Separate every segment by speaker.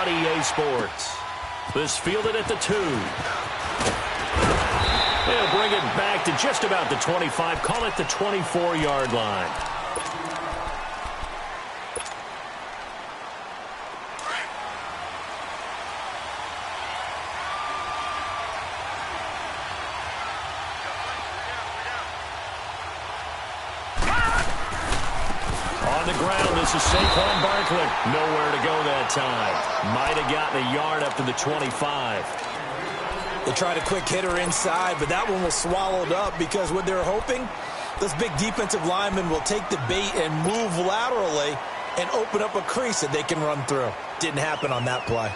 Speaker 1: on EA Sports. This fielded at the 2. They'll bring it back to just about the 25. Call it the 24-yard line. On the ground, this is Saquon Barkley. Nowhere to go that time. Might have gotten a yard up to the 25.
Speaker 2: They tried a quick hitter inside, but that one was swallowed up because what they're hoping, those big defensive linemen will take the bait and move laterally and open up a crease that they can run through. Didn't happen on that play.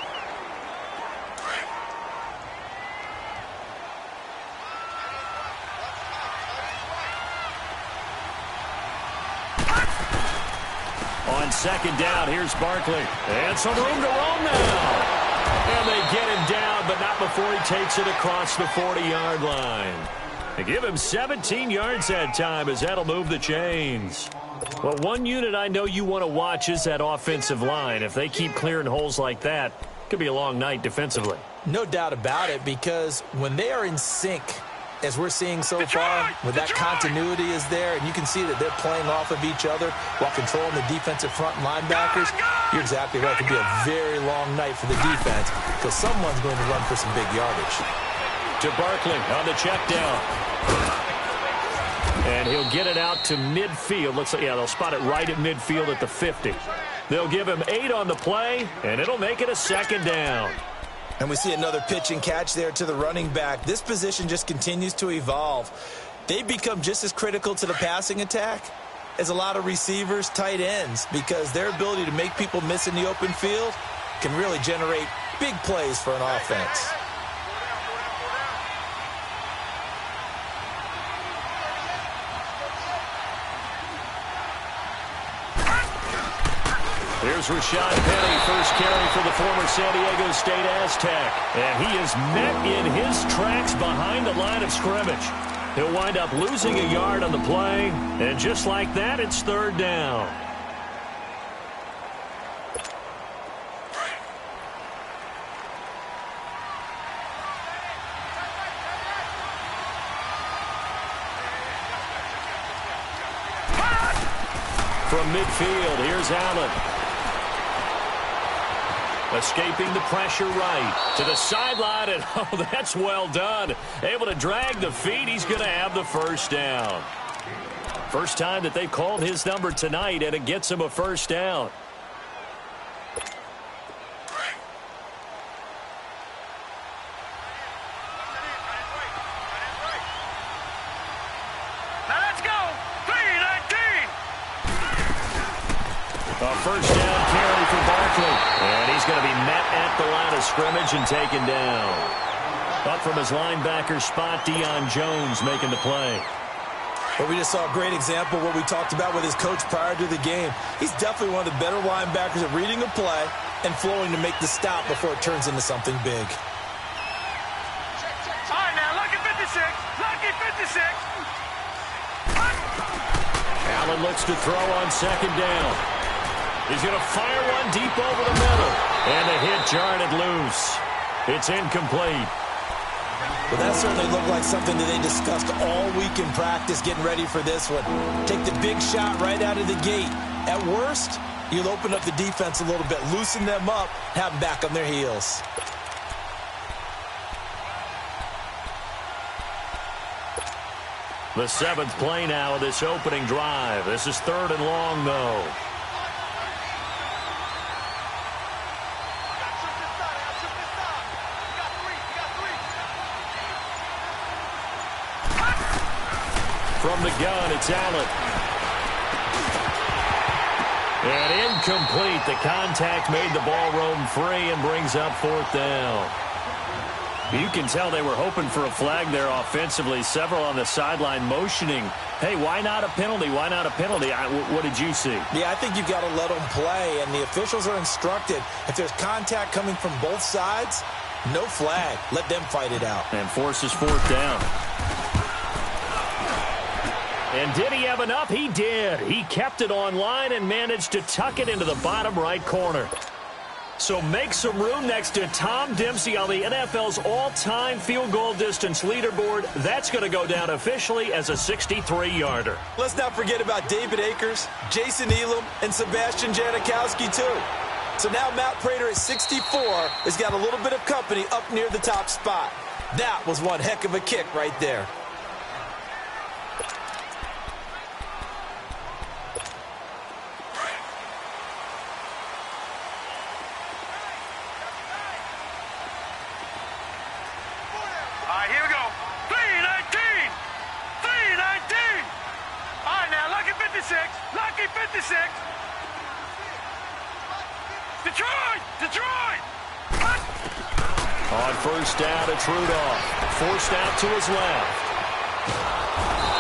Speaker 1: On second down, here's Barkley. And some room to roam now. And they get him down, but not before he takes it across the 40-yard line. They give him 17 yards that time, as that'll move the chains. Well, one unit I know you want to watch is that offensive line. If they keep clearing holes like that, it could be a long night defensively.
Speaker 2: No doubt about it, because when they are in sync, as we're seeing so far, when that continuity is there, and you can see that they're playing off of each other while controlling the defensive front linebackers, you're exactly right. It could be a very long night for the defense because someone's going to run for some big yardage.
Speaker 1: To Barkley on the check down. And he'll get it out to midfield. Looks like, yeah, they'll spot it right at midfield at the 50. They'll give him 8 on the play, and it'll make it a second down.
Speaker 2: And we see another pitch and catch there to the running back. This position just continues to evolve. They become just as critical to the passing attack as a lot of receivers, tight ends, because their ability to make people miss in the open field can really generate big plays for an offense.
Speaker 1: Here's Rashad Penny, first carry for the former San Diego State Aztec. And he is met in his tracks behind the line of scrimmage. He'll wind up losing a yard on the play. And just like that, it's third down. From midfield, here's Allen. Escaping the pressure right to the sideline, and oh, that's well done. Able to drag the feet. He's going to have the first down. First time that they've called his number tonight, and it gets him a first down.
Speaker 3: Now let's go. 3-19.
Speaker 1: A first down carry for Barkley. And he's going to be met at the line of scrimmage and taken down. Up from his linebacker spot, Deion Jones making the play.
Speaker 2: But we just saw a great example of what we talked about with his coach prior to the game. He's definitely one of the better linebackers at reading a play and flowing to make the stop before it turns into something big.
Speaker 3: All right, now, lucky 56. Lucky 56.
Speaker 1: Allen looks to throw on second down. He's going to fire one deep over the middle. And the hit jarred it loose. It's incomplete.
Speaker 2: Well, that certainly looked like something that they discussed all week in practice getting ready for this one. Take the big shot right out of the gate. At worst, you'll open up the defense a little bit, loosen them up, have them back on their heels.
Speaker 1: The 7th play now of this opening drive. This is 3rd and long, though. From the gun, it's Allen. And incomplete. The contact made the ball roam free and brings up 4th down. You can tell they were hoping for a flag there offensively. Several on the sideline motioning, hey, why not a penalty? Why not a penalty? What did you see?
Speaker 2: Yeah, I think you've got to let them play, and the officials are instructed. If there's contact coming from both sides, no flag. Let them fight it out.
Speaker 1: And forces 4th down. And did he have enough? He did. He kept it on line and managed to tuck it into the bottom right corner. So make some room next to Tom Dempsey on the NFL's all-time field goal distance leaderboard. That's going to go down officially as a 63-yarder.
Speaker 2: Let's not forget about David Akers, Jason Elam, and Sebastian Janikowski, too. So now Matt Prater at 64 has got a little bit of company up near the top spot. That was one heck of a kick right there.
Speaker 3: Here we go. 319. 319. All right, now, lucky 56. Lucky 56. Detroit! Detroit!
Speaker 1: On first down, it's Rudolph. Forced out to his left.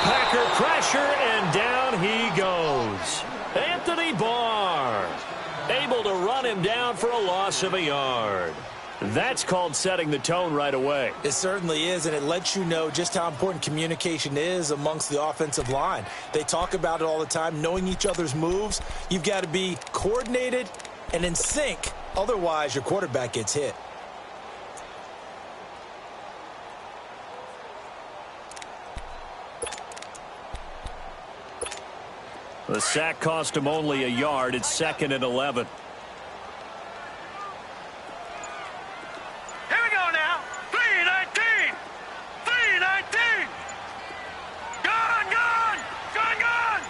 Speaker 1: Packer pressure, and down he goes. Anthony Barr able to run him down for a loss of a yard. That's called setting the tone right away.
Speaker 2: It certainly is, and it lets you know just how important communication is amongst the offensive line. They talk about it all the time, knowing each other's moves. You've got to be coordinated and in sync. Otherwise, your quarterback gets hit.
Speaker 1: The sack cost him only a yard. It's 2nd and 11.
Speaker 3: Here we go now. 319. 319. Gone, gone. Gone, gone.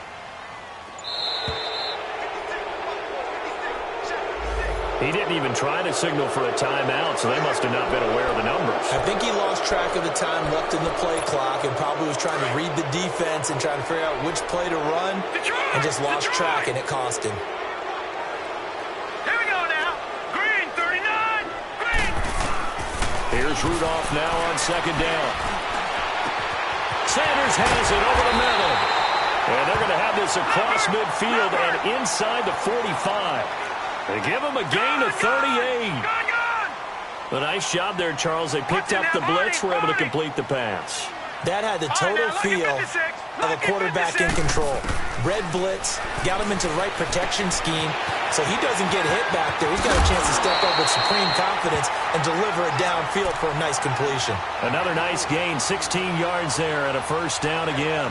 Speaker 1: He didn't even try to signal for a timeout, so they must have not been aware of the numbers.
Speaker 2: I think he lost track of the time left in the play clock and probably was trying to read the defense and trying to figure out which play to run and just lost track, and it cost him.
Speaker 3: Here we go now. Green, 39. Green.
Speaker 1: Here's Rudolph now on 2nd down. Sanders has it over the middle. And they're going to have this across midfield and inside the 45. They give him a gain of 38. A nice job there, Charles. They picked up the blitz, were able to complete the pass.
Speaker 2: That had the total feel of a quarterback in control. Red blitz, got him into the right protection scheme, so he doesn't get hit back there. He's got a chance to step up with supreme confidence and deliver it downfield for a nice completion.
Speaker 1: Another nice gain, 16 yards there and a first down again.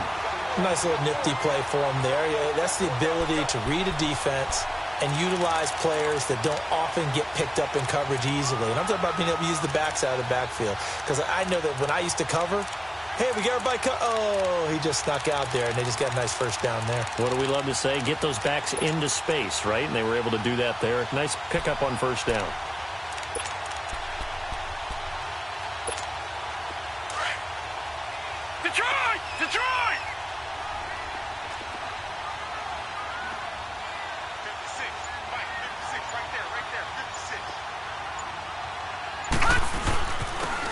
Speaker 2: Nice little nifty play for him there. Yeah, that's the ability to read a defense and utilize players that don't often get picked up in coverage easily. And I'm talking about being able to use the backs out of the backfield. Because I know that when I used to cover, hey, we got everybody oh, he just snuck out there, and they just got a nice first down there.
Speaker 1: What do we love to say? Get those backs into space, right? And they were able to do that there. Nice pickup on first down.
Speaker 3: Detroit! Detroit! 56. Mike, 56. Right there. 56.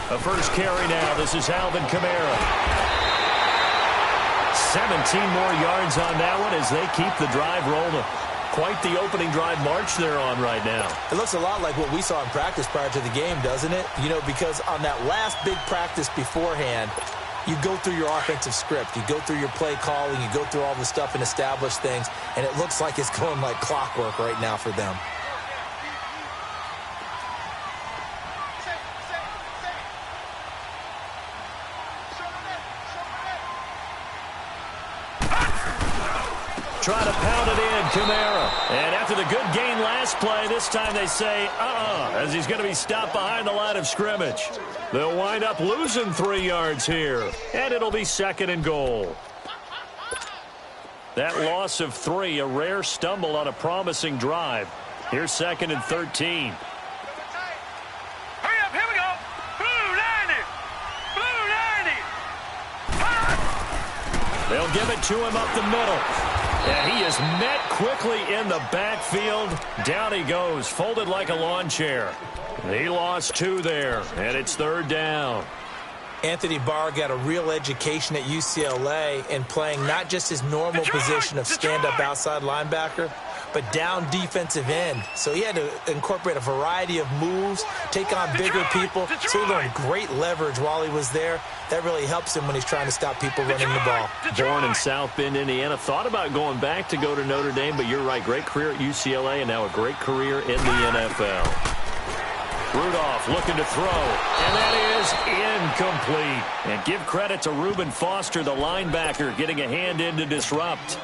Speaker 1: A first carry now. This is Alvin Kamara. 17 more yards on that one as they keep the drive rolling. Quite the opening drive march they're on right now.
Speaker 2: It looks a lot like what we saw in practice prior to the game, doesn't it? You know, because on that last big practice beforehand, you go through your offensive script. You go through your play calling. You go through all the stuff and establish things. And it looks like it's going like clockwork right now for them.
Speaker 1: Try to pound it in, Kamara. And after the good gain last play, this time they say, as he's going to be stopped behind the line of scrimmage. They'll wind up losing 3 yards here, and it'll be 2nd and goal. That loss of 3, a rare stumble on a promising drive. Here's 2nd and 13.
Speaker 3: Hurry up, here we go. Blue 90. Blue 90.
Speaker 1: They'll give it to him up the middle. And he is met quickly in the backfield. Down he goes, folded like a lawn chair. He lost 2 there, and it's 3rd down.
Speaker 2: Anthony Barr got a real education at UCLA in playing not just his normal position of stand-up outside linebacker, but down defensive end. So he had to incorporate a variety of moves, take on bigger people. So he learned great leverage while he was there. That really helps him when he's trying to stop people running the ball.
Speaker 1: Born in South Bend, Indiana. Thought about going back to go to Notre Dame, but you're right. Great career at UCLA and now a great career in the NFL. Rudolph looking to throw, and that is incomplete. And give credit to Reuben Foster, the linebacker, getting a hand in to disrupt.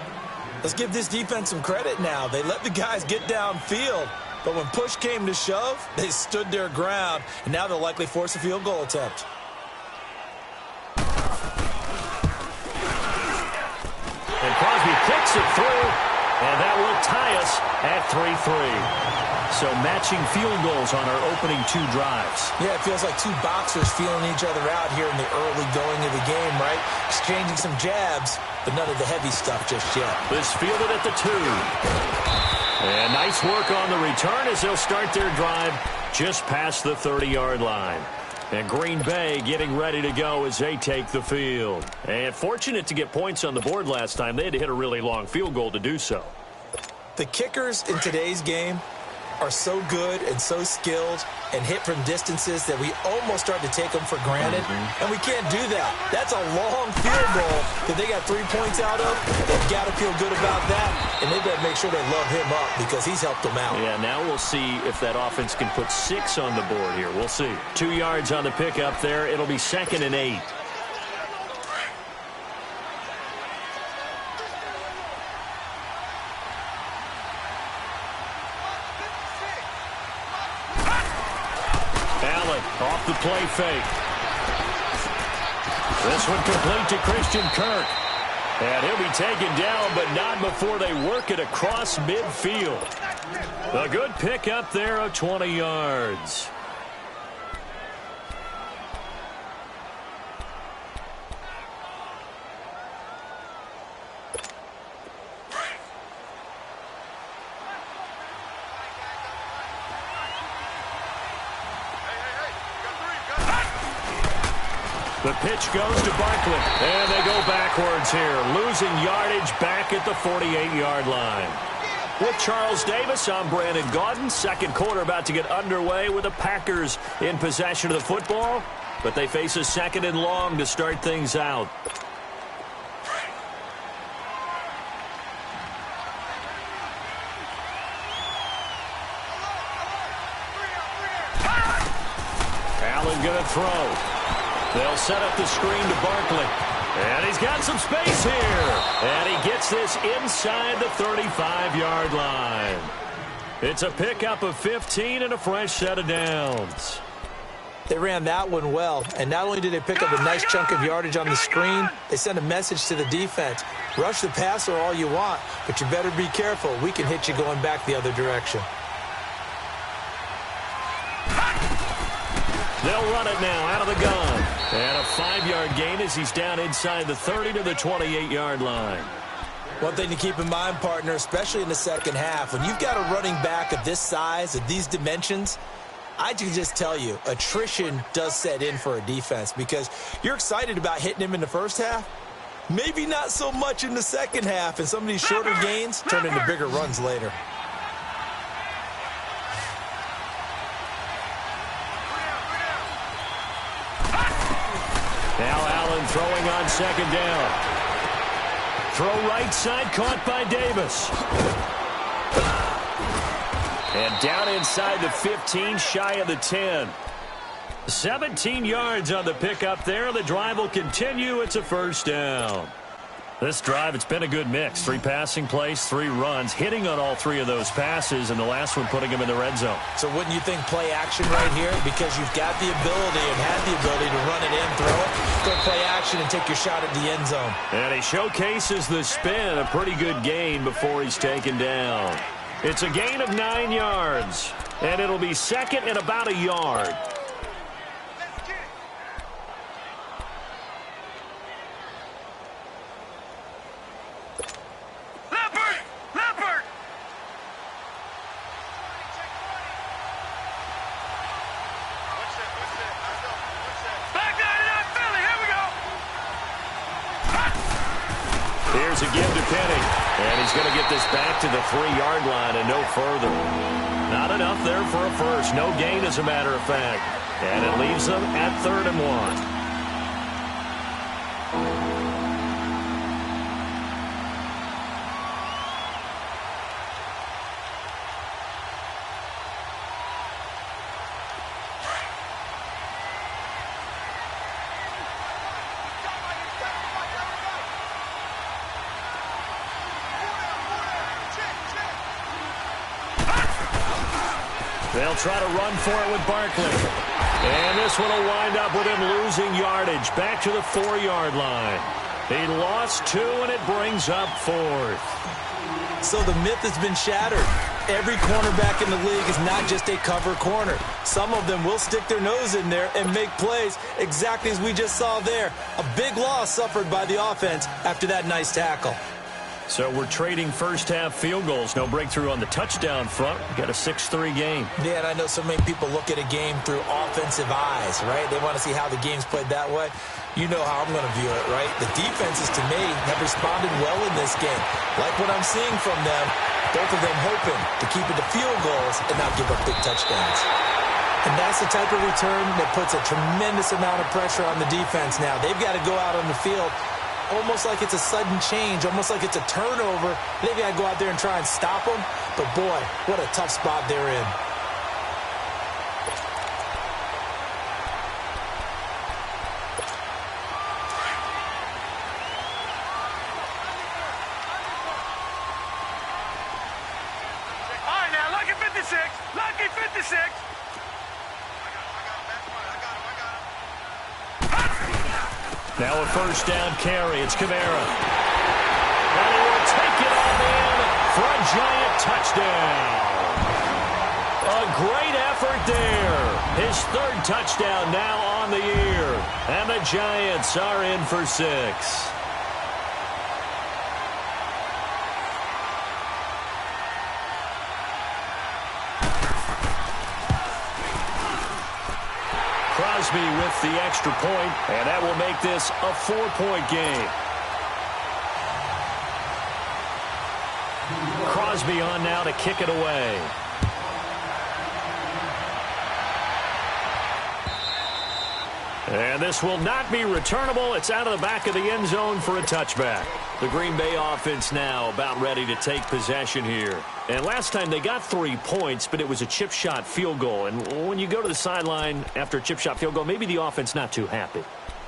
Speaker 2: Let's give this defense some credit now. They let the guys get downfield, but when push came to shove, they stood their ground, and now they'll likely force a field goal attempt.
Speaker 1: And Crosby kicks it through, and that will tie us at 3-3. So matching field goals on our opening two drives.
Speaker 2: Yeah, it feels like two boxers feeling each other out here in the early going of the game, right? Exchanging some jabs, but none of the heavy stuff just yet.
Speaker 1: This fielded at the 2. And nice work on the return as they'll start their drive just past the 30-yard line. And Green Bay getting ready to go as they take the field. And fortunate to get points on the board last time. They had to hit a really long field goal to do so.
Speaker 2: The kickers in today's game are so good and so skilled and hit from distances that we almost start to take them for granted, and we can't do that. That's a long field goal that they got 3 points out of. They've got to feel good about that, and they better make sure they love him up because he's helped them out.
Speaker 1: Yeah, now we'll see if that offense can put 6 on the board here. We'll see. 2 yards on the pickup there. It'll be 2nd and 8. Off the play fake. This one complete to Christian Kirk. And he'll be taken down, but not before they work it across midfield. A good pickup there of 20 yards. The pitch goes to Barkley, and they go backwards here, losing yardage back at the 48-yard line. With Charles Davis, I'm Brandon Gaudin. Second quarter about to get underway with the Packers in possession of the football, but they face a 2nd and long to start things out. Allen going to throw. They'll set up the screen to Barkley. And he's got some space here. And he gets this inside the 35-yard line. It's a pickup of 15 and a fresh set of downs.
Speaker 2: They ran that one well. And not only did they pick up a nice chunk of yardage on the screen, they sent a message to the defense. Rush the passer all you want, but you better be careful. We can hit you going back the other direction.
Speaker 1: They'll run it now out of the gun. And a 5-yard gain as he's down inside the 30 to the 28-yard line.
Speaker 2: One thing to keep in mind, partner, especially in the second half, when you've got a running back of this size, of these dimensions, I can just tell you, attrition does set in for a defense because you're excited about hitting him in the first half. Maybe not so much in the second half, and some of these shorter gains turn into bigger runs later.
Speaker 1: Now Allen throwing on 2nd down. Throw right side, caught by Davis. And down inside the 15, shy of the 10. 17 yards on the pickup there. The drive will continue. It's a 1st down. This drive, it's been a good mix. 3 passing plays, 3 runs, hitting on all 3 of those passes, and the last one putting him in the red zone.
Speaker 2: So wouldn't you think play action right here? Because you've got the ability and had the ability to run it in, throw it, go play action, and take your shot at the end zone.
Speaker 1: And he showcases the spin, a pretty good gain before he's taken down. It's a gain of 9 yards, and it'll be 2nd and about a yard. Here's a give to Penny. And he's going to get this back to the 3-yard line and no further. Not enough there for a first. No gain, as a matter of fact. And it leaves them at 3rd and 1. They'll try to run for it with Barkley. And this one will wind up with him losing yardage back to the 4-yard line. He lost 2, and it brings up 4th.
Speaker 2: So the myth has been shattered. Every cornerback in the league is not just a cover corner. Some of them will stick their nose in there and make plays exactly as we just saw there. A big loss suffered by the offense after that nice tackle.
Speaker 1: So we're trading first-half field goals. No breakthrough on the touchdown front. We got a 6-3 game.
Speaker 2: Yeah, and I know so many people look at a game through offensive eyes, right? They want to see how the game's played that way. You know how I'm going to view it, right? The defenses, to me, have responded well in this game. Like what I'm seeing from them, both of them hoping to keep it to field goals and not give up big touchdowns. And that's the type of return that puts a tremendous amount of pressure on the defense now. They've got to go out on the field almost like it's a sudden change, almost like it's a turnover. They've got to go out there and try and stop them. But, boy, what a tough spot they're in.
Speaker 3: All right, now, lucky 56. Lucky 56.
Speaker 1: Now a first down carry. It's Camara. And he will take it on in for a giant touchdown. A great effort there. His 3rd touchdown now on the year. And the Giants are in for 6. Crosby with the extra point, and that will make this a 4-point game. Crosby on now to kick it away. And this will not be returnable. It's out of the back of the end zone for a touchback. The Green Bay offense now about ready to take possession here. And last time they got 3 points, but it was a chip shot field goal. And when you go to the sideline after a chip shot field goal, maybe the offense not too happy.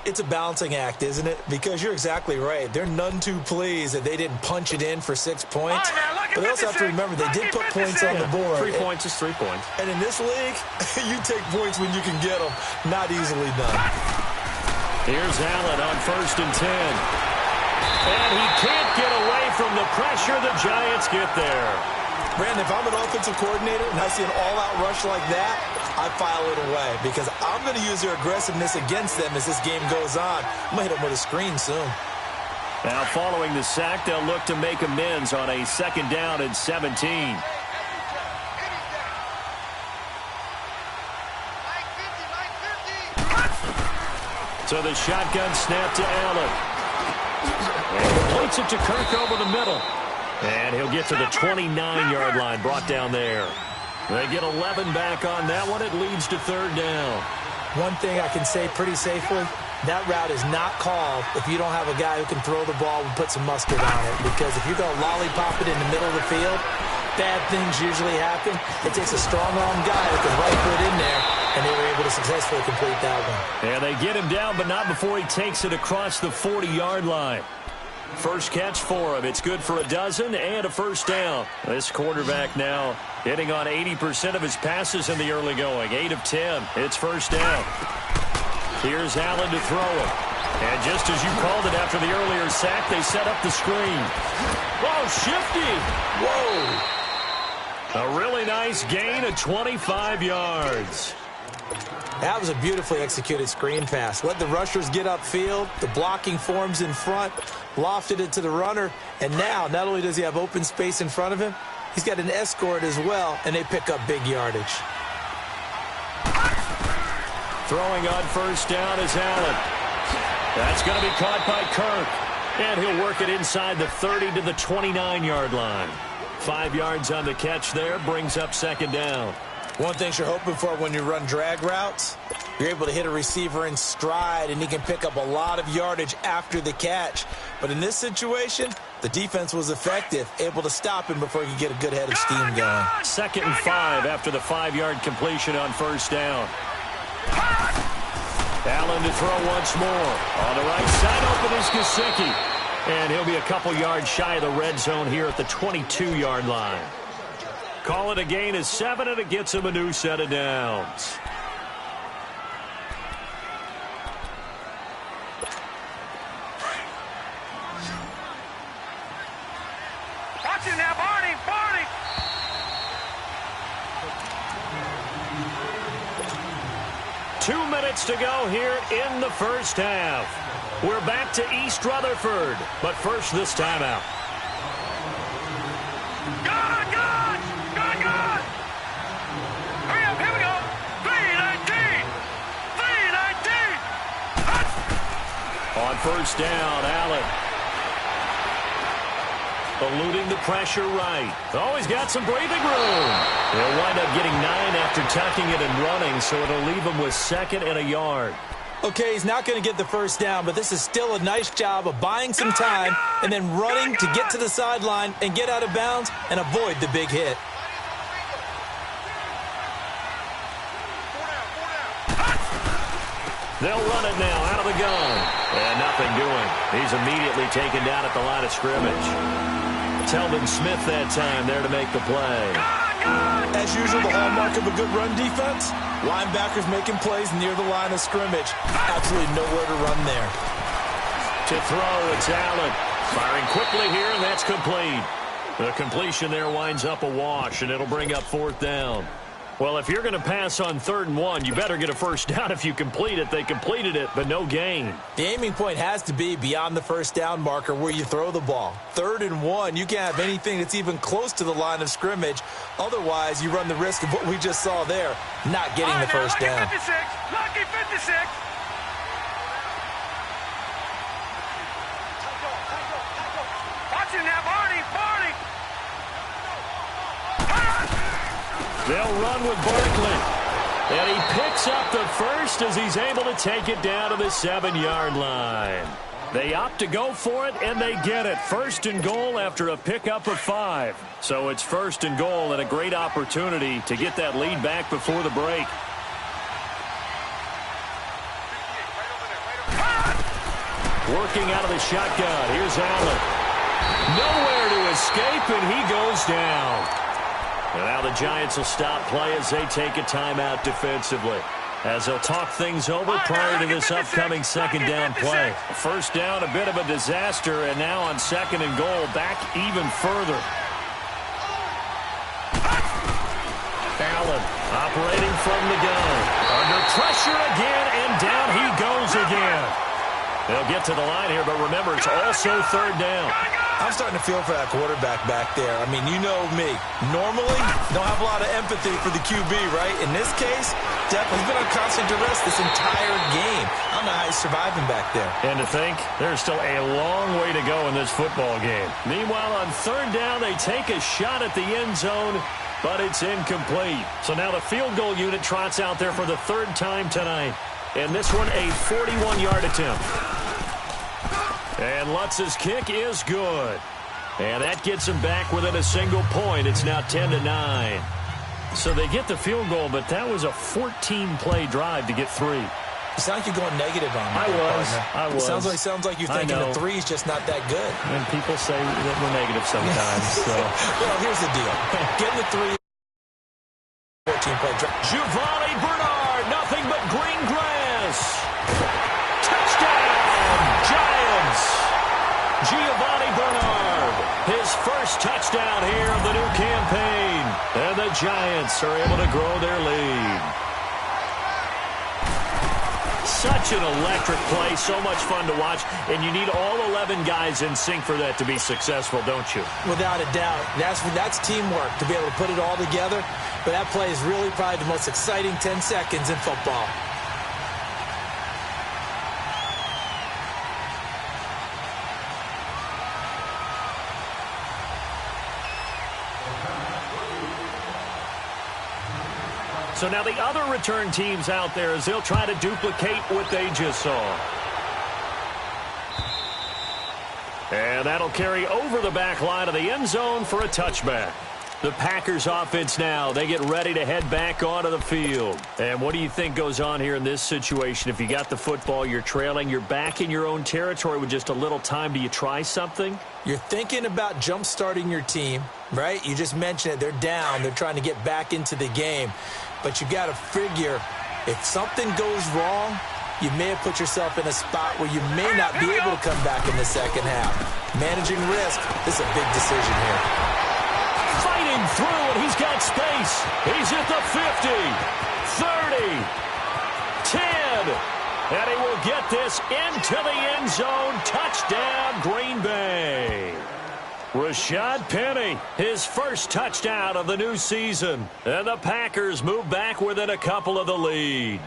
Speaker 2: It's a balancing act, isn't it? Because you're exactly right. They're none too pleased that they didn't punch it in for 6 points. But they also have to remember they did put points on the board.
Speaker 1: 3 points is 3 points.
Speaker 2: And in this league, you take points when you can get them. Not easily done.
Speaker 1: Here's Allen on 1st and 10. And he can't get away from the pressure. The Giants get there.
Speaker 2: Brandon, if I'm an offensive coordinator and I see an all-out rush like that, I file it away because I'm going to use their aggressiveness against them as this game goes on. I'm going to hit them with a screen soon.
Speaker 1: Now following the sack, they'll look to make amends on a 2nd down and 17. So the shotgun snap to Allen. And completes it to Kirk over the middle. And he'll get to the 29-yard line, brought down there. They get 11 back on that one. It leads to 3rd down.
Speaker 2: One thing I can say pretty safely, that route is not called if you don't have a guy who can throw the ball and put some mustard on it. Because if you're going to lollipop it in the middle of the field, bad things usually happen. It takes a strong-arm guy who can right foot in there, and they were able to successfully complete that one.
Speaker 1: And they get him down, but not before he takes it across the 40-yard line. First catch for him. It's good for a dozen and a first down. This quarterback now hitting on 80% of his passes in the early going. 8 of 10. It's first down. Here's Allen to throw it. And just as you called it after the earlier sack, they set up the screen. Whoa, shifty. Whoa. A really nice gain of 25 yards.
Speaker 2: That was a beautifully executed screen pass. Let the rushers get upfield. The blocking forms in front. Lofted it to the runner. And now, not only does he have open space in front of him, he's got an escort as well, and they pick up big yardage. Throwing on first down is Allen.
Speaker 1: That's going to be caught by Kirk. And he'll work it inside the 30 to the 29-yard line. 5 yards on the catch there, brings up second down.
Speaker 2: One thing you're hoping for when you run drag routes, you're able to hit a receiver in stride, and he can pick up a lot of yardage after the catch. But in this situation, the defense was effective, able to stop him before he could get a good head of steam going.
Speaker 1: 2nd and 5 after the 5-yard completion on first down. Allen to throw once more. On the right side, open is Gesicki. And he'll be a couple yards shy of the red zone here at the 22-yard line. Call it a gain of 7, and it gets him a new set of downs.
Speaker 3: Watch it now, Barney! Barney!
Speaker 1: Two minutes to go here in the first half. We're back to East Rutherford, but first this timeout.
Speaker 3: Good, good! Good, good! Hurry up, here we go! 3:19! 3:19!
Speaker 1: On first down, Allen. Eluding the pressure right. Oh, he's got some breathing room. He'll wind up getting 9 after tucking it and running, so it'll leave him with 2nd and a yard.
Speaker 2: Okay, he's not going to get the first down, but this is still a nice job of buying some time and then running to get to the sideline and get out of bounds and avoid the big hit.
Speaker 1: They'll run it now out of the gun. And nothing doing. He's immediately taken down at the line of scrimmage. Telvin Smith that time there to make the play.
Speaker 2: As usual, the hallmark of a good run defense, linebackers making plays near the line of scrimmage. Absolutely nowhere to run there.
Speaker 1: To throw, it's Allen. Firing quickly here, and that's complete. The completion there winds up a wash, and it'll bring up 4th down. Well, if you're going to pass on 3rd and 1, you better get a first down if you complete it. They completed it, but no gain.
Speaker 2: The aiming point has to be beyond the first down marker where you throw the ball. 3rd and 1, you can't have anything that's even close to the line of scrimmage. Otherwise, you run the risk of what we just saw there, not getting the first down.
Speaker 3: Lucky 56! Lucky 56! Watch it now, Barney! Barney!
Speaker 1: They'll run with Barkley. And he picks up the first as he's able to take it down to the 7-yard line. They opt to go for it, and they get it. 1st and goal after a pickup of 5. So it's 1st and goal and a great opportunity to get that lead back before the break. Working out of the shotgun. Here's Allen. Nowhere to escape, and he goes down. And now the Giants will stop play as they take a timeout defensively. As they'll talk things over prior to this upcoming 2nd down play. First down, a bit of a disaster, and now on 2nd and goal, back even further. Allen operating from the gun. Under pressure again, and down he goes again. They'll get to the line here, but remember, it's also 3rd down.
Speaker 2: I'm starting to feel for that quarterback back there. I mean, you know me. Normally, don't have a lot of empathy for the QB, right? In this case, definitely been on constant duress this entire game. I don't know how he's surviving back there.
Speaker 1: And to think, there's still a long way to go in this football game. Meanwhile, on 3rd down, they take a shot at the end zone, but it's incomplete. So now the field goal unit trots out there for the 3rd time tonight. And this one, a 41-yard attempt. And Lutz's kick is good. And that gets him back within a single point. It's now 10-9. So they get the field goal, but that was a 14-play drive to get 3.
Speaker 2: You sound like you're going negative on me.
Speaker 1: I was.
Speaker 2: It sounds like you're thinking the 3 is just not that good.
Speaker 1: And people say that we're negative sometimes. So.
Speaker 2: Well, here's the deal. Getting the 3, 14-play drive.
Speaker 1: Giovanni Bernard, nothing but green grass. Touchdown, Giants. Giovanni Bernard, his first touchdown here of the new campaign. And the Giants are able to grow their lead. Such an electric play, so much fun to watch, and you need all 11 guys in sync for that to be successful, don't you?
Speaker 2: Without a doubt. That's teamwork, to be able to put it all together. But that play is really probably the most exciting 10 seconds in football.
Speaker 1: So now the other return teams out there as they'll try to duplicate what they just saw. And that'll carry over the back line of the end zone for a touchback. The Packers offense now, they get ready to head back onto the field. And what do you think goes on here in this situation? If you got the football, you're trailing, you're back in your own territory with just a little time. Do you try something?
Speaker 2: You're thinking about jump-starting your team, right? You just mentioned it. They're down. They're trying to get back into the game. But you got to figure if something goes wrong, you may have put yourself in a spot where you may not be able to come back in the second half. Managing risk, this is a big decision here.
Speaker 1: Fighting through, and he's got space. He's at the 50, 30, 10, and he will get this into the end zone. Touchdown, Green Bay. Rashad Penny, his first touchdown of the new season. And the Packers move back within a couple of the lead.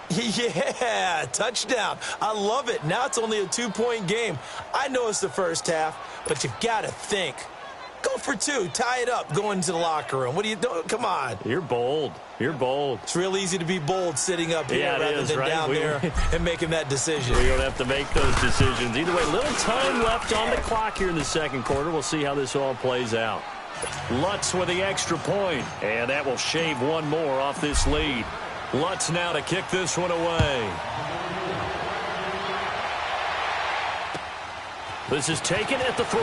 Speaker 2: Yeah, touchdown. I love it. Now it's only a 2-point game. I know it's the first half, but you've got to think. Go for 2. Tie it up. Go into the locker room. What are you doing? Come on.
Speaker 1: You're bold. You're bold.
Speaker 2: It's real easy to be bold sitting up here rather than
Speaker 1: right?
Speaker 2: down there and making that decision.
Speaker 1: We don't have to make those decisions. Either way, little time left on the clock here in the second quarter. We'll see how this all plays out. Lutz with the extra point, and that will shave one more off this lead. Lutz now to kick this one away. This is taken at the 3.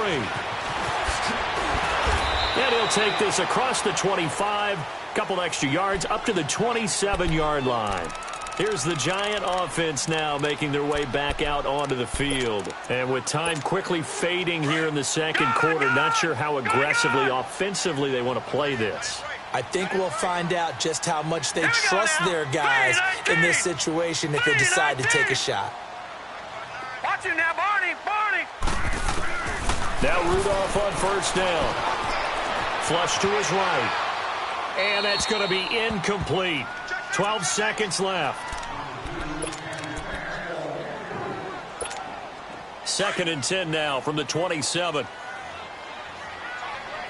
Speaker 1: And he'll take this across the 25. Couple extra yards up to the 27-yard line. Here's the Giant offense now making their way back out onto the field. And with time quickly fading here in the second quarter, not sure how aggressively, offensively they want to play this.
Speaker 2: I think we'll find out just how much they trust their guys in this situation if they decide to take a shot.
Speaker 3: Watch him now, Barney.
Speaker 1: Now Rudolph on first down. Flush to his right. And that's going to be incomplete. 12 seconds left. 2nd and 10 now from the 27.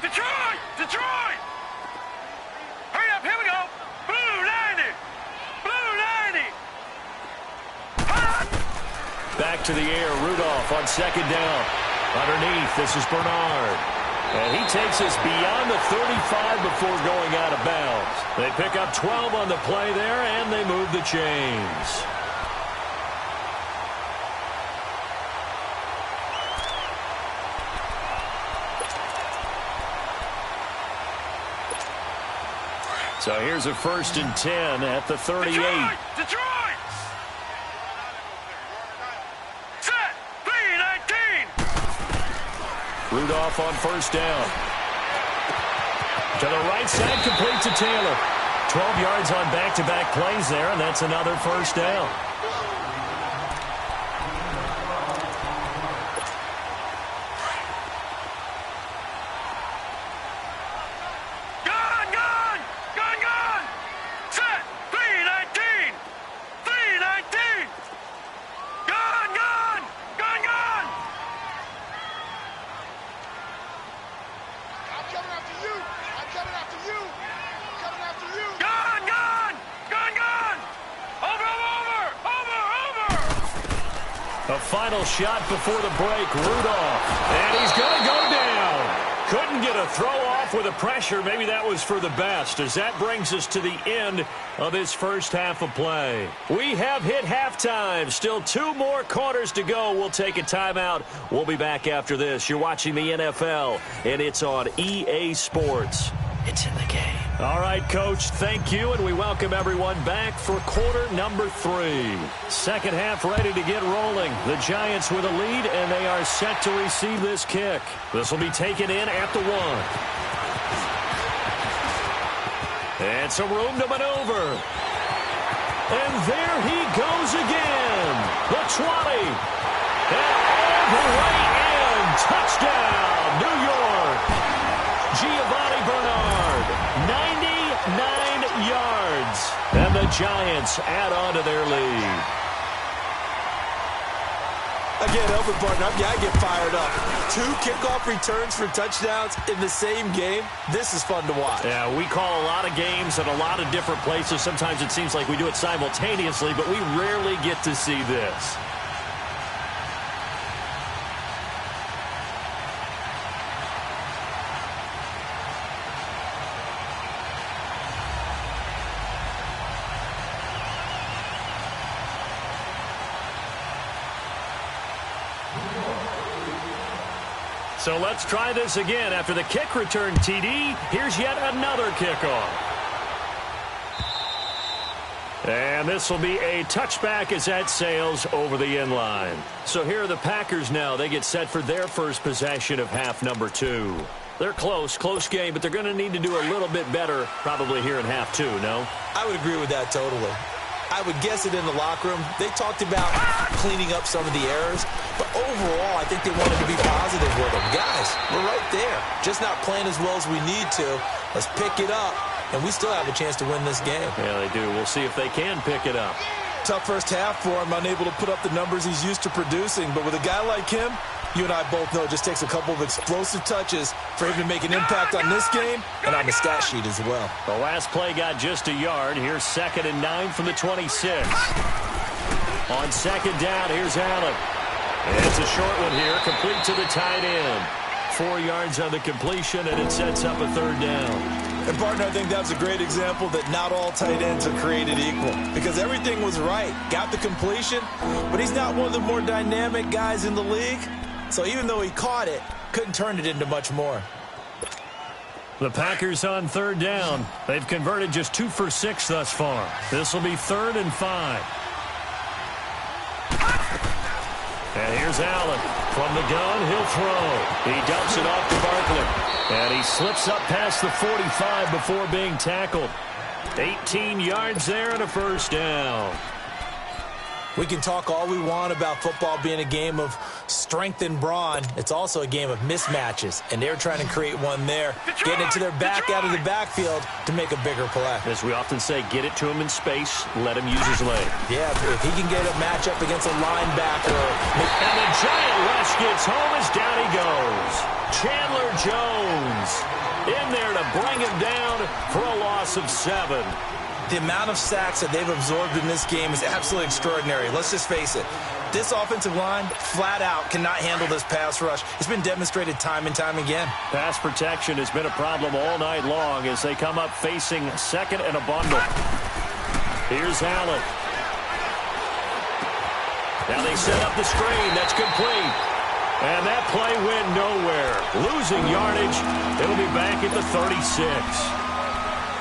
Speaker 3: Detroit! Hurry up, here we go. Blue 90.
Speaker 1: Back to the air, Rudolph on 2nd down. Underneath, this is Bernard. And he takes us beyond the 35 before going out of bounds. They pick up 12 on the play there, and they move the chains. So here's a 1st and 10 at the 38.
Speaker 3: Detroit! Set! 3-19!
Speaker 1: Rudolph on first down. To the right side, complete to Taylor. 12 yards on back-to-back plays there, and that's another first down.
Speaker 3: Gone! Set! 3-19! Gone!
Speaker 4: I'm coming after you!
Speaker 3: Gone! Over!
Speaker 1: A final shot before the break, Rudolph. And he's going to go down. Couldn't get a throw off with the pressure. Maybe that was for the best, as that brings us to the end of this first half of play. We have hit halftime. Still 2 more quarters to go. We'll take a timeout. We'll be back after this. You're watching the NFL, and it's on EA Sports. It's in the game. All right, Coach, thank you, and we welcome everyone back for quarter number 3. Second half ready to get rolling. The Giants with a lead, and they are set to receive this kick. This will be taken in at the 1. And some room to maneuver. And there he goes again. The 20. And all the way in. Touchdown, New York. Giovanni Bernard, 99 yards. And the Giants add on to their lead.
Speaker 2: I can't help it, partner. I get fired up. 2 kickoff returns for touchdowns in the same game. This is fun to watch.
Speaker 1: Yeah, we call a lot of games at a lot of different places. Sometimes it seems like we do it simultaneously, but we rarely get to see this. So let's try this again. After the kick return TD, here's yet another kickoff. And this will be a touchback as that sails over the end line. So here are the Packers now. They get set for their first possession of half number 2. They're close game, but they're going to need to do a little bit better probably here in half 2, no?
Speaker 2: I would agree with that totally. I would guess it in the locker room. They talked about cleaning up some of the errors, but overall, I think they wanted to be positive with them. Guys, we're right there. Just not playing as well as we need to. Let's pick it up, and we still have a chance to win this game.
Speaker 1: Yeah, they do. We'll see if they can pick it up.
Speaker 2: Tough first half for him, unable to put up the numbers he's used to producing, but with a guy like him, you and I both know it just takes a couple of explosive touches for him to make an impact on this game and on the stat sheet as well.
Speaker 1: The last play got just a yard. Here's 2nd and 9 from the 26. On 2nd down, here's Allen. And it's a short one here, complete to the tight end. 4 yards on the completion, and it sets up a 3rd down.
Speaker 2: And, partner, I think that's a great example that not all tight ends are created equal because everything was right. Got the completion, but he's not one of the more dynamic guys in the league. So even though he caught it, couldn't turn it into much more.
Speaker 1: The Packers on 3rd down. They've converted just 2 for 6 thus far. This will be 3rd and 5. And here's Allen. From the gun, he'll throw. He dumps it off to Barkley. And he slips up past the 45 before being tackled. 18 yards there and a 1st down.
Speaker 2: We can talk all we want about football being a game of strength and brawn. It's also a game of mismatches, and they're trying to create one there, getting it to their back out of the backfield to make a bigger play.
Speaker 1: As we often say, get it to him in space, let him use his leg.
Speaker 2: Yeah, if he can get a matchup against a linebacker.
Speaker 1: And the giant rush gets home as down he goes. Chandler Jones in there to bring him down for a loss of 7.
Speaker 2: The amount of sacks that they've absorbed in this game is absolutely extraordinary. Let's just face it. This offensive line, flat out, cannot handle this pass rush. It's been demonstrated time and time again.
Speaker 1: Pass protection has been a problem all night long as they come up facing 2nd and a bundle. Here's Allen. Now they set up the screen. That's complete. And that play went nowhere. Losing yardage. It'll be back at the 36.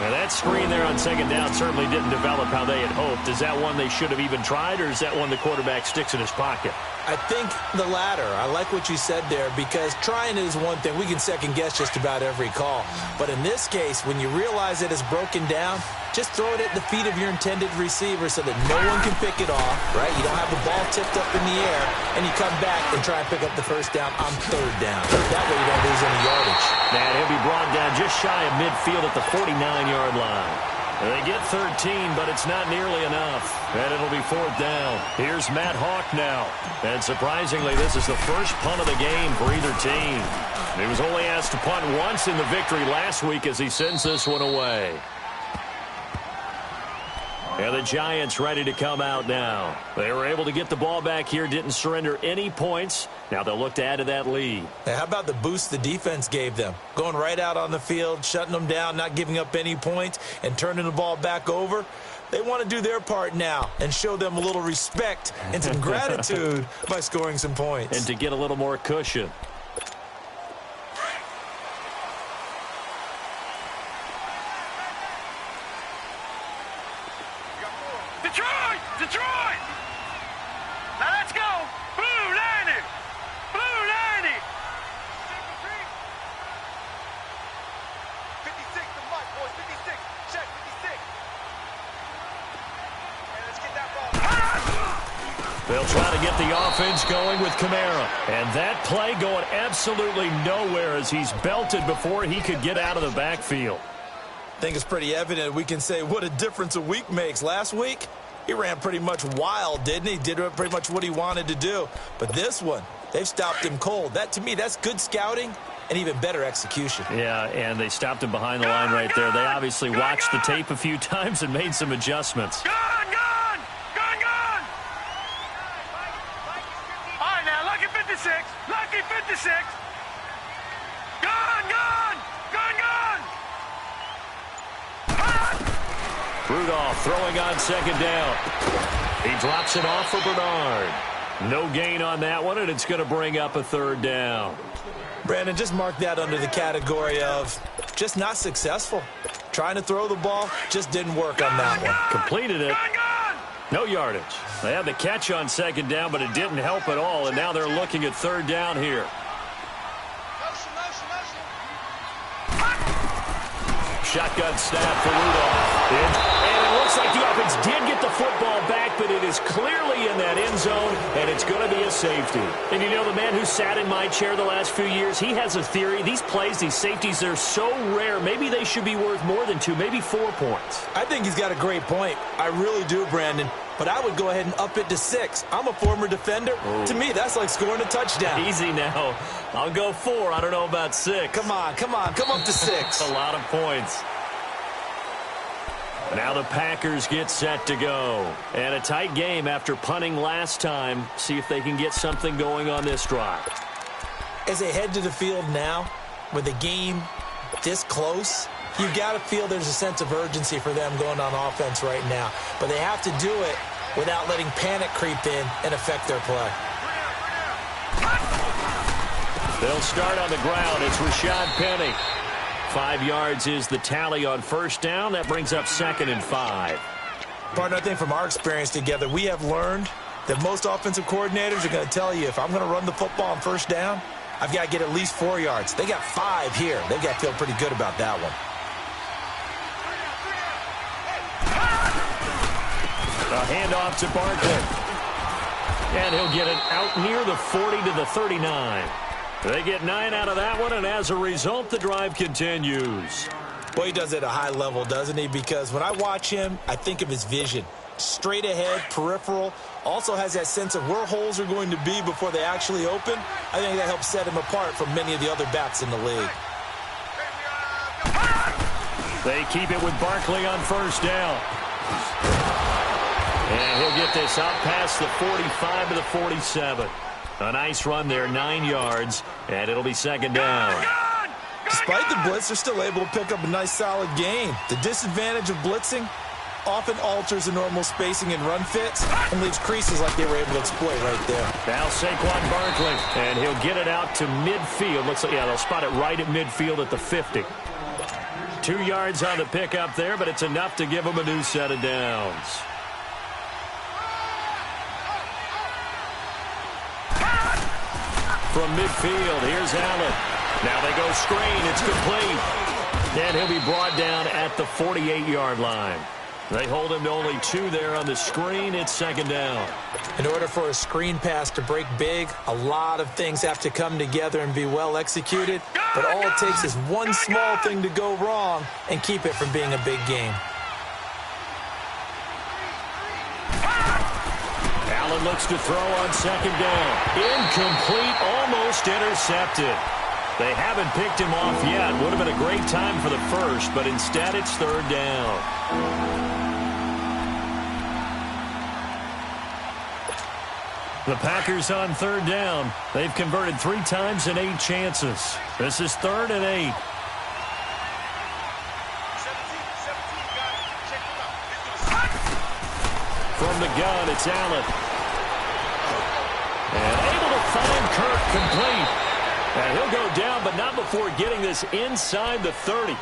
Speaker 1: Now that screen there on 2nd down certainly didn't develop how they had hoped. Is that one they should have even tried, or is that one the quarterback sticks in his pocket?
Speaker 2: I think the latter. I like what you said there because trying is one thing. We can second-guess just about every call. But in this case, when you realize that it's broken down, just throw it at the feet of your intended receiver so that no one can pick it off, right? You don't have the ball tipped up in the air, and you come back and try and pick up the 1st down on 3rd down. That way you don't lose any yardage.
Speaker 1: And he'll be brought down just shy of midfield at the 49-yard line. They get 13, but it's not nearly enough. And it'll be 4th down. Here's Matt Hawk now. And surprisingly, this is the first punt of the game for either team. He was only asked to punt once in the victory last week as he sends this one away. And the Giants ready to come out now. They were able to get the ball back here, didn't surrender any points. Now they'll look to add to that lead.
Speaker 2: Hey, how about the boost the defense gave them? Going right out on the field, shutting them down, not giving up any points, and turning the ball back over. They want to do their part now and show them a little respect and some gratitude by scoring some points.
Speaker 1: And to get a little more cushion.
Speaker 3: Detroit! Now let's go! Blue 90! Blue 90!
Speaker 4: 56 to Mike, boys. 56. Check, 56. And let's get that ball.
Speaker 1: They'll try to get the offense going with Kamara. And that play going absolutely nowhere as he's belted before he could get out of the backfield.
Speaker 2: I think it's pretty evident we can say what a difference a week makes. Last week, He ran pretty much wild, didn't he? Did pretty much what he wanted to do. But this one, they've stopped him cold. That, to me, that's good scouting and even better execution.
Speaker 1: Yeah, and they stopped him behind the line right there. They obviously watched the tape a few times and made some adjustments.
Speaker 3: Gone! All right, now, lucky 56. Lucky 56. Gone!
Speaker 1: Rudolph throwing on second down. He drops it off for Bernard. No gain on that one, and it's going to bring up a third down.
Speaker 2: Brandon, just mark that under the category of just not successful. Trying to throw the ball, just didn't work on that one.
Speaker 1: Completed it. No yardage. They had the catch on second down, but it didn't help at all, and now they're looking at third down here. Shotgun snap for Rudolph. And it looks like the offense did get the football back, but it is clearly in that end zone, and it's going to be a safety. And you know, the man who sat in my chair the last few years, he has a theory. These plays, these safeties, they're so rare. Maybe they should be worth more than 2, maybe 4 points.
Speaker 2: I think he's got a great point. I really do, Brandon. But I would go ahead and up it to 6. I'm a former defender. Ooh. To me, that's like scoring a touchdown.
Speaker 1: Easy now. I'll go 4. I don't know about 6.
Speaker 2: Come on. Come up to 6.
Speaker 1: A lot of points. Now the Packers get set to go. And a tight game after punting last time. See if they can get something going on this drive.
Speaker 2: As they head to the field now, with the game this close, you've got to feel there's a sense of urgency for them going on offense right now. But they have to do it without letting panic creep in and affect their play.
Speaker 1: They'll start on the ground. It's Rashad Penny. 5 yards is the tally on first down. That brings up 2nd and 5.
Speaker 2: Partner, I think from our experience together, we have learned that most offensive coordinators are going to tell you, if I'm going to run the football on first down, I've got to get at least 4 yards. They got 5 here. They've got to feel pretty good about that one.
Speaker 1: A handoff to Barkley. And he'll get it out near the 40 to the 39. They get 9 out of that one, and as a result, the drive continues.
Speaker 2: Well, he does it at a high level, doesn't he? Because when I watch him, I think of his vision. Straight ahead, peripheral, also has that sense of where holes are going to be before they actually open. I think that helps set him apart from many of the other backs in the league.
Speaker 1: They keep it with Barkley on first down. And he'll get this out past the 45 to the 47. A nice run there, 9 yards, and it'll be 2nd down.
Speaker 2: Despite the blitz, they're still able to pick up a nice, solid gain. The disadvantage of blitzing often alters the normal spacing and run fits and leaves creases like they were able to exploit right there.
Speaker 1: Now Saquon Barkley, and he'll get it out to midfield. Looks like, yeah, they'll spot it right at midfield at the 50. 2 yards on the pickup there, but it's enough to give them a new set of downs. From midfield, here's Allen. Now they go screen. It's complete. And he'll be brought down at the 48-yard line. They hold him to only 2 there on the screen. It's 2nd down.
Speaker 2: In order for a screen pass to break big, a lot of things have to come together and be well executed. But all it takes is one small thing to go wrong and keep it from being a big game.
Speaker 1: Allen looks to throw on 2nd down. Incomplete, almost intercepted. They haven't picked him off yet. Would have been a great time for the first, but instead it's 3rd down. The Packers on 3rd down. They've converted 3 times in 8 chances. This is 3rd and 8. From the gun, it's Allen. And able to find Kirk complete. And he'll go down, but not before getting this inside the 30.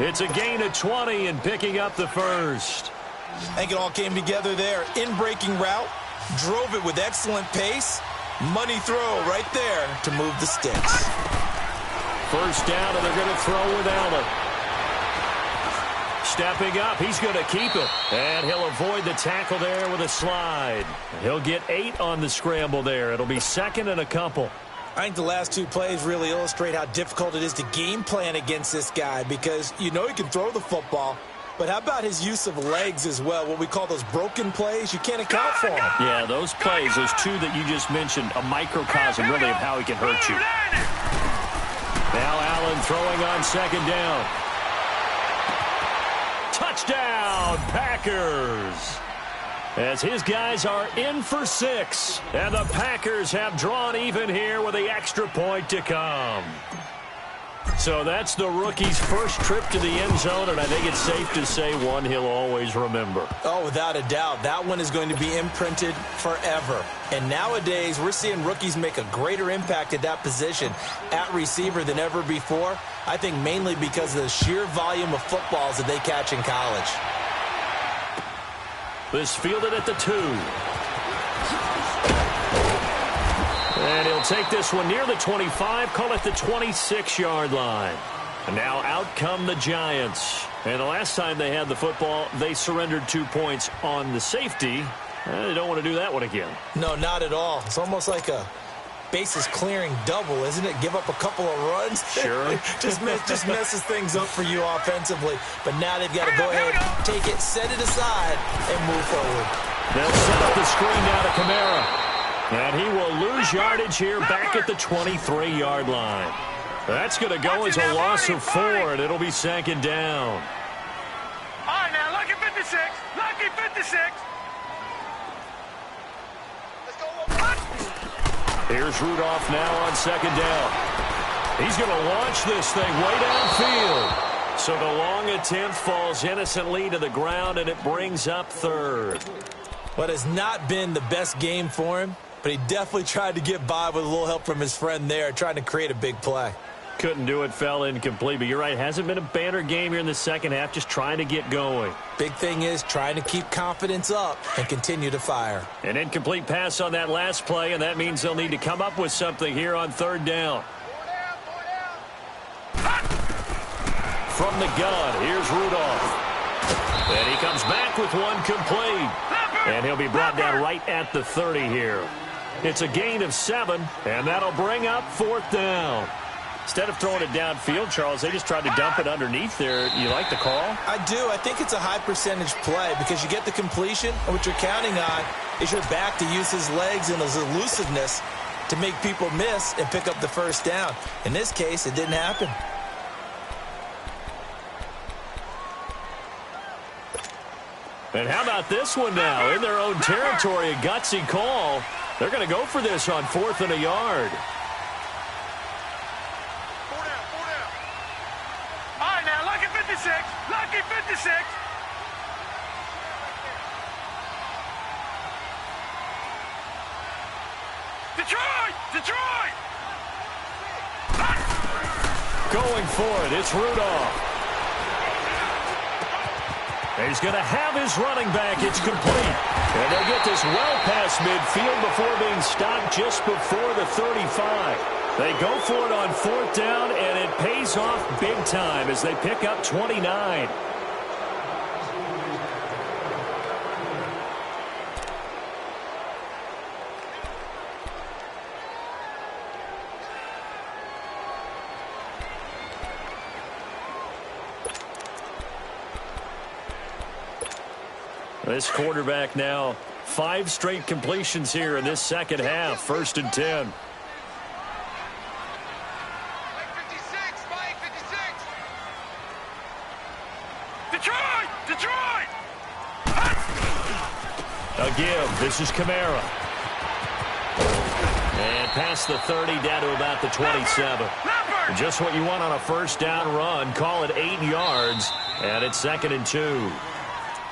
Speaker 1: It's a gain of 20 and picking up the first.
Speaker 2: I think it all came together there. In-breaking route, drove it with excellent pace. Money throw right there to move the sticks.
Speaker 1: First down, and they're going to throw with Allen. Stepping up, he's going to keep it. And he'll avoid the tackle there with a slide. He'll get 8 on the scramble there. It'll be 2nd and a couple.
Speaker 2: I think the last 2 plays really illustrate how difficult it is to game plan against this guy because you know he can throw the football, But how about his use of legs as well, what we call those broken plays? You can't account for them.
Speaker 1: Yeah, those plays, those two that you just mentioned, a microcosm really of how he can hurt you. Now Allen throwing on second down. Touchdown, Packers! As his guys are in for 6. And the Packers have drawn even here with the extra point to come. So that's the rookie's first trip to the end zone, and I think it's safe to say one he'll always remember.
Speaker 2: Oh, without a doubt. That one is going to be imprinted forever. And nowadays, we're seeing rookies make a greater impact at that position at receiver than ever before. I think mainly because of the sheer volume of footballs that they catch in college.
Speaker 1: This fielded at the 2. And he'll take this one near the 25, call it the 26-yard line. And now out come the Giants. And the last time they had the football, they surrendered 2 points on the safety. They don't want to do that one again.
Speaker 2: No, not at all. It's almost like a bases clearing double, isn't it? Give up a couple of runs.
Speaker 1: Sure.
Speaker 2: just messes things up for you offensively. But now they've got to go ahead, take it, set it aside, and move forward.
Speaker 1: They'll set up the screen now to Kamara. And he will lose yardage here back at the 23-yard line. That's going to go as a loss of 4, and it'll be second down.
Speaker 3: All right, now, lucky 56. Lucky 56.
Speaker 4: Let's go.
Speaker 1: Here's Rudolph now on second down. He's going to launch this thing way downfield. So the long attempt falls innocently to the ground, and it brings up third.
Speaker 2: What has not been the best game for him, but he definitely tried to get by with a little help from his friend there, trying to create a big play.
Speaker 1: Couldn't do it, fell incomplete. But you're right, hasn't been a banner game here in the second half, just trying to get going.
Speaker 2: Big thing is trying to keep confidence up and continue to fire.
Speaker 1: An incomplete pass on that last play, and that means they'll need to come up with something here on third down. From the gun, here's Rudolph. And he comes back with one complete. And he'll be brought down right at the 30 here. It's a gain of 7, and that'll bring up fourth down. Instead of throwing it downfield, Charles, they just tried to dump it underneath there. You like the call?
Speaker 2: I do. I think it's a high percentage play because you get the completion, and what you're counting on is your back to use his legs and his elusiveness to make people miss and pick up the first down. In this case, it didn't happen.
Speaker 1: And how about this one now? In their own territory, a gutsy call. They're going to go for this on 4th and a yard.
Speaker 4: 4 down, 4 down.
Speaker 3: All right, now, lucky 56. Lucky 56. Detroit! Detroit!
Speaker 1: Going for it, it's Rudolph. He's going to have his running back. It's complete. And they get this well past midfield before being stopped just before the 35. They go for it on 4th down, and it pays off big time as they pick up 29. This quarterback now 5 straight completions here in this second half. 1st and 10.
Speaker 4: Mike 56, Mike 56.
Speaker 3: Detroit! Detroit!
Speaker 1: A give. This is Kamara. And past the 30 down to about the 27. Just what you want on a first down run. Call it 8 yards. And it's 2nd and 2.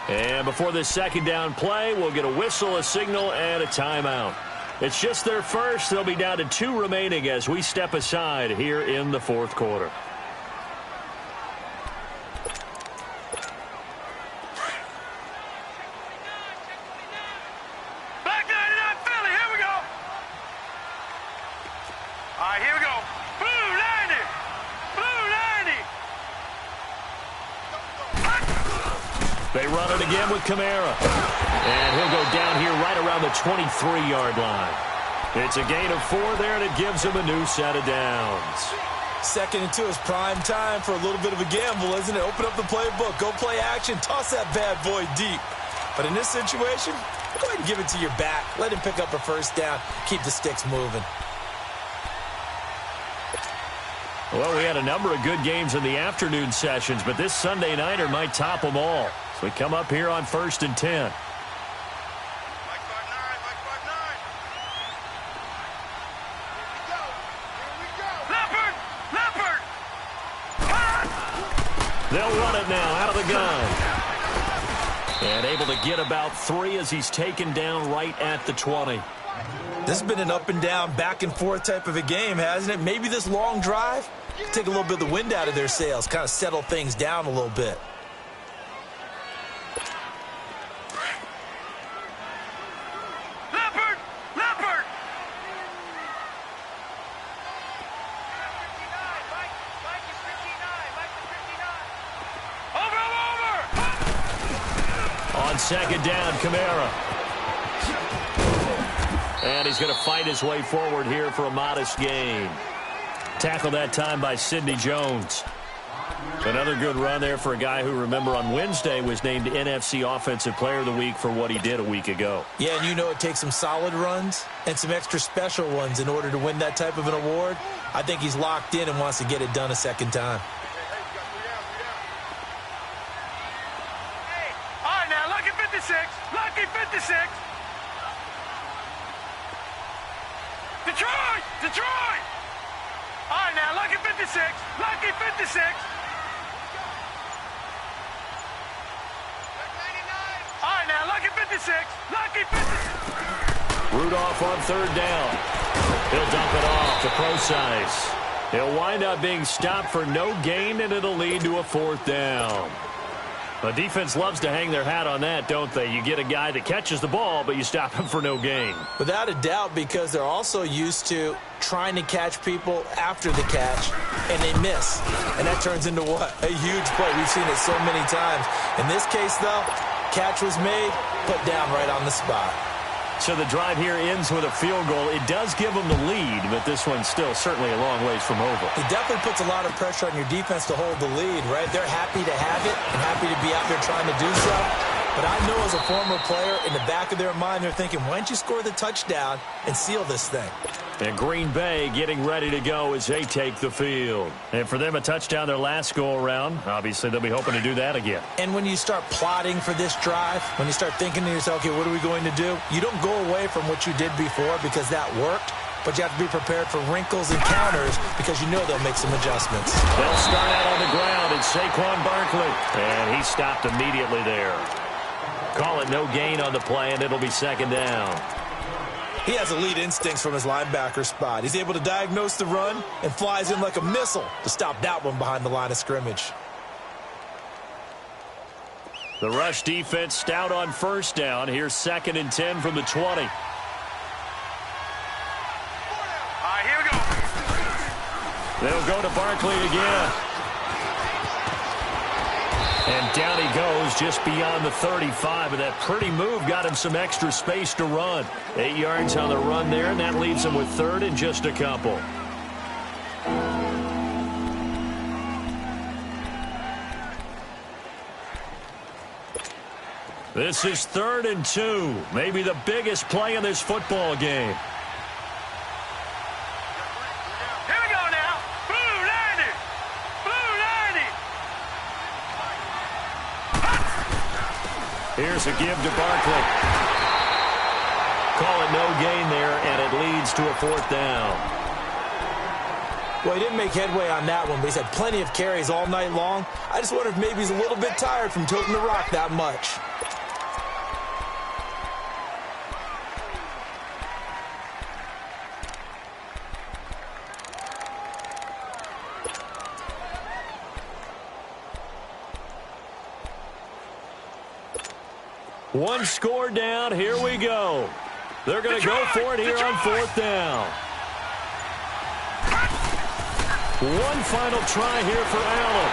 Speaker 1: And before this second down play, we'll get a whistle, a signal, and a timeout. It's just their first. They'll be down to 2 remaining as we step aside here in the 4th quarter.
Speaker 3: Black 99 Philly, here we go. All right, here we go. Blue 90. Blue 90.
Speaker 1: They run it again with Kamara. And he'll go down here right around the 23-yard line. It's a gain of 4 there, and it gives him a new set of downs.
Speaker 2: 2nd and 2 is prime time for a little bit of a gamble, isn't it? Open up the playbook, go play action, toss that bad boy deep. But in this situation, go ahead and give it to your back. Let him pick up a first down, keep the sticks moving.
Speaker 1: Well, we had a number of good games in the afternoon sessions, but this Sunday nighter might top them all. So we come up here on 1st and 10. They'll run it now out of the gun. And able to get about 3 as he's taken down right at the 20.
Speaker 2: This has been an up and down, back and forth type of a game, hasn't it? Maybe this long drive, take a little bit of the wind out of their sails, kind of settle things down a little bit.
Speaker 1: On 2nd down, Kamara. And he's going to fight his way forward here for a modest gain. Tackled that time by Sidney Jones. Another good run there for a guy who, remember, on Wednesday was named NFC Offensive Player of the Week for what he did a week ago.
Speaker 2: Yeah, and you know it takes some solid runs and some extra special ones in order to win that type of an award. I think he's locked in and wants to get it done a second time.
Speaker 3: Lucky 56. Detroit! Detroit! All right, now, lucky 56. Lucky 56. 99. All right, now, lucky 56. Lucky 56.
Speaker 1: Rudolph on 3rd down. He'll dump it off to Procise. He'll wind up being stopped for no gain, and it'll lead to a 4th down. The defense loves to hang their hat on that, don't they? You get a guy that catches the ball, but you stop him for no gain.
Speaker 2: Without a doubt, because they're also used to trying to catch people after the catch, and they miss. And that turns into what? A huge play. We've seen it so many times. In this case, though, catch was made, put down right on the spot.
Speaker 1: So the drive here ends with a field goal. It does give them the lead, but this one's still certainly a long ways from over.
Speaker 2: It definitely puts a lot of pressure on your defense to hold the lead, right? They're happy to have it and happy to be out there trying to do so. But I know as a former player, in the back of their mind, they're thinking, why don't you score the touchdown and seal this thing?
Speaker 1: And Green Bay getting ready to go as they take the field. And for them, a touchdown their last go-around. Obviously, they'll be hoping to do that again.
Speaker 2: And when you start plotting for this drive, when you start thinking to yourself, okay, what are we going to do? You don't go away from what you did before because that worked, but you have to be prepared for wrinkles and counters because you know they'll make some adjustments.
Speaker 1: They'll start out on the ground, and Saquon Barkley. And he stopped immediately there. Call it no gain on the play, and it'll be 2nd down.
Speaker 2: He has elite instincts from his linebacker spot. He's able to diagnose the run and flies in like a missile to stop that one behind the line of scrimmage.
Speaker 1: The rush defense stout on 1st down. Here's 2nd and 10 from the 20.
Speaker 3: All right, here we go.
Speaker 1: They'll go to Barkley again. And down he goes just beyond the 35. But that pretty move got him some extra space to run. 8 yards on the run there, and that leaves him with 3rd and just a couple. This is 3rd and 2. Maybe the biggest play in this football game. Here's a give to Barkley. Call it no gain there, and it leads to a 4th down.
Speaker 2: Well, he didn't make headway on that one, but he's had plenty of carries all night long. I just wonder if maybe he's a little bit tired from toting the rock that much.
Speaker 1: One score down. Here we go. They're going to go for it here on 4th down. One final try here for Allen.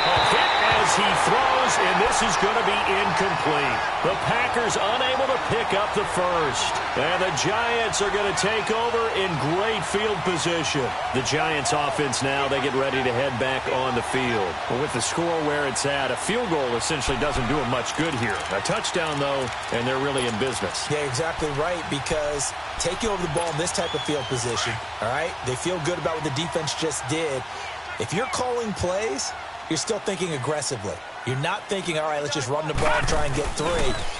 Speaker 1: A hit as as he throws, and this is going to be incomplete. The Packers unable to pick up the first. And the Giants are going to take over in great field position. The Giants offense now, they get ready to head back on the field. Well, with the score where it's at, a field goal essentially doesn't do them much good here. A touchdown, though, and they're really in business.
Speaker 2: Yeah, exactly right, because taking over the ball in this type of field position, all right, they feel good about what the defense just did. If you're calling plays, you're still thinking aggressively. You're not thinking, all right, let's just run the ball and try and get 3.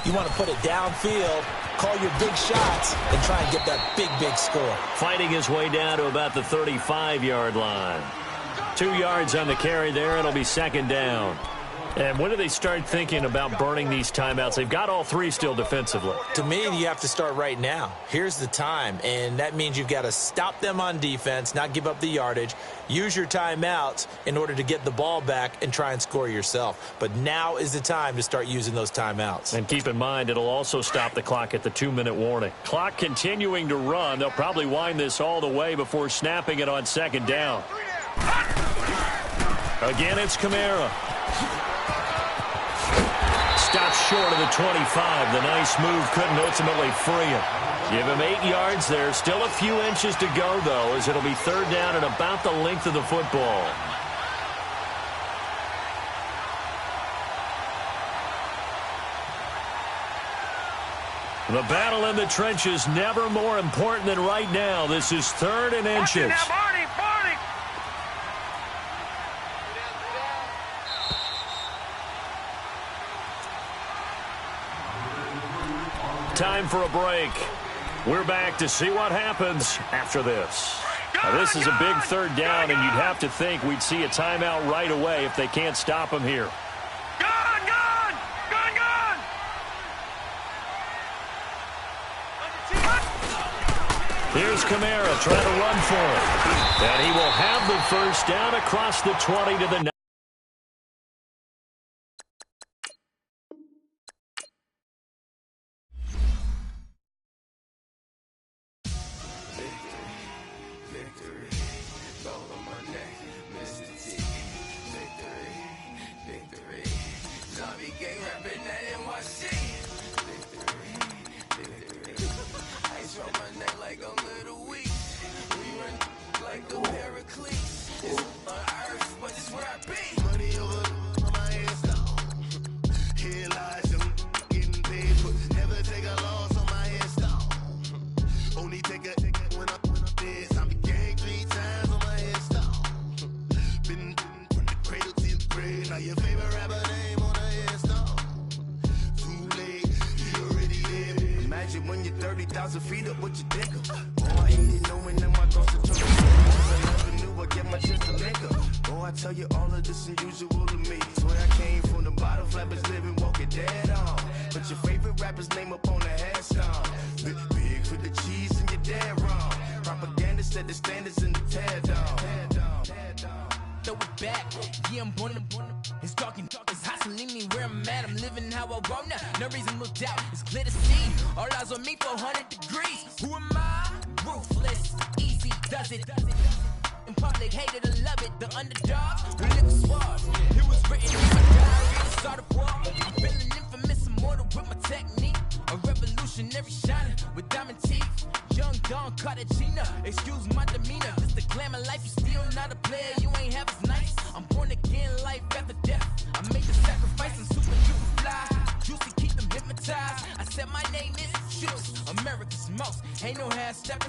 Speaker 2: You want to put it downfield, call your big shots, and try and get that big, big score.
Speaker 1: Fighting his way down to about the 35-yard line. 2 yards on the carry there. It'll be second down. And when do they start thinking about burning these timeouts? They've got all 3 still defensively.
Speaker 2: To me, you have to start right now. Here's the time, and that means you've got to stop them on defense, not give up the yardage, use your timeouts in order to get the ball back and try and score yourself. But now is the time to start using those timeouts.
Speaker 1: And keep in mind, it'll also stop the clock at the 2-minute warning. Clock continuing to run. They'll probably wind this all the way before snapping it on second down. Again, it's Kamara. Stops short of the 25. The nice move couldn't ultimately free him. Give him 8 yards there. Still a few inches to go, though, as it'll be third down at about the length of the football. The battle in the trenches never more important than right now. This is 3rd and inches. Time for a break. We're back to see what happens after this. Now, this is a big third down, and you'd have to think we'd see a timeout right away if they can't stop him here. Here's Kamara trying to run for it. And he will have the first down across the 20 to the 9.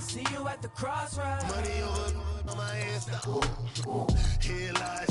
Speaker 5: See you at the crossroads. Money over on my head, stop. Headlights.